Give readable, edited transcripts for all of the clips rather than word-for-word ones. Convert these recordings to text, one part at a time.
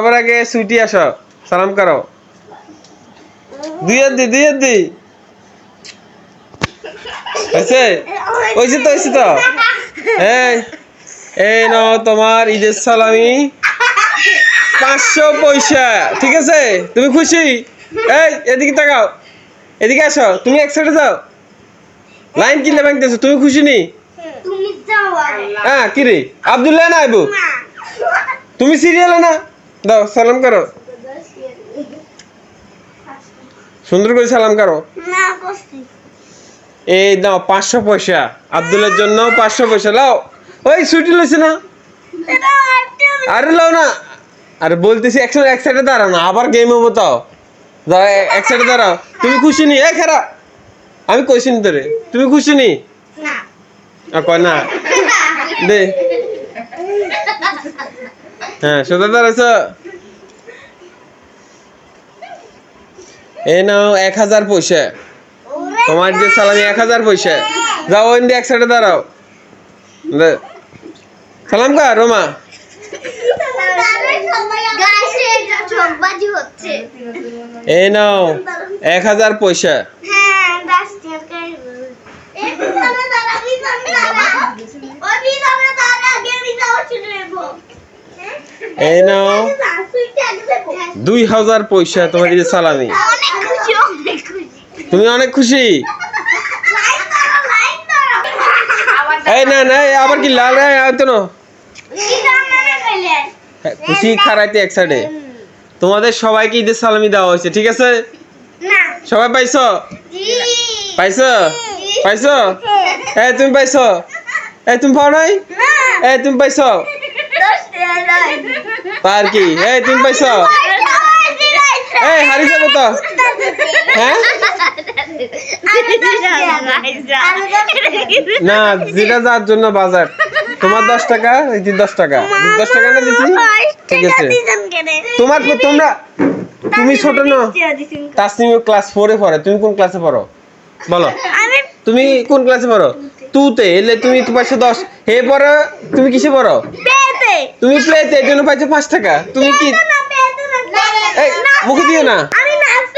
সবার আগে সুইটি আসো, সালাম করো। দুই দি হয়েছে হয়েছে তো। এই এই নাও তোমার ঈদের সালামি 500 পয়সা, ঠিক আছে? তুমি খুশি? এই এদিকে তাকাও, এদিকে আসো, তুমি এক সাইডে যাও। লাইন কিনলে ভাঙতেছো, তুমি খুশি নি? হ্যাঁ কি রে আব্দুল্লাহ না আইবু, তুমি সিরিয়ালে না? দাও সালাম করো, সুন্দর করে সালাম করো। এই দাও 500 পয়সা, আব্দুলের জন্য 500 পয়সা লাও। ওই ছুটি লইছে না? আরে লাও না, আরে বলতেছি এক সাইডে দাঁড়াও না, আবার গেম হবো। তাও দাও, এক সাইডে দাঁড়াও। তুমি খুশি নি? এই খারাপ, আমি কইছি নি তোরে, তুমি খুশি নি? কয় না দে। হ্যাঁ সোজা দাঁড়াইছ। এই নাও 1000 পয়সা, তোমার যে সালামি 1000 পয়সা। যাও ওই এক সাইডে দাঁড়াও, সালাম কর রোমা। এই নাও 1000 পয়সা। এই নাও 2000 পয়সা, তোমার যে সালামি। তুমি অনেক খুশি? এই না না আবার কি লাল তো না খুশি খারাইতে এক সাইডে। তোমাদের সবাইকে ঈদের সালামি দেওয়া হয়েছে, ঠিক আছে? সবাই পাইছো? পাইছো পাইছো? এই তুমি পাইছো? এই তুমি পাও নাই? এই তুমি পাইছো? আর কি এই তুমি পাইছো? এই হারি যাবো তো। হ্যাঁ না, যেটা যার জন্য বাজার, তোমার 10 টাকা, এই 10 টাকা, 10 টাকা না দিছি, ঠিক আছে? তোমার তোমরা তুমি ছোট না, তাসনিম ক্লাস 4 এ পড়ে, তুমি কোন ক্লাসে পড়ো বলো? তুমি কোন ক্লাসে পড়ো? তুতে, এলে তুমি তো পাইছো 10। হে পড়ো, তুমি কিসে পড়ো? তুমি প্লেতে, এর জন্য পাইছো 5 টাকা। তুমি কি এই মুখে দিও না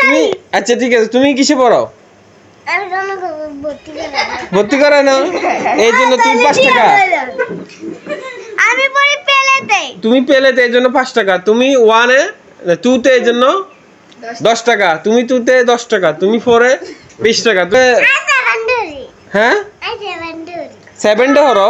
তুমি। আচ্ছা ঠিক আছে, তুমি কিসে পড়ো? ভর্তি করে না, এই জন্য তুমি 5 টাকা। তুমি পেলেতে, এই জন্য 5 টাকা। তুমি 1 এ 2 তে, এই জন্য 10 টাকা। তুমি 2 তে 10 টাকা, তুমি 4 এ 20 টাকা। হ্যাঁ 7 হরো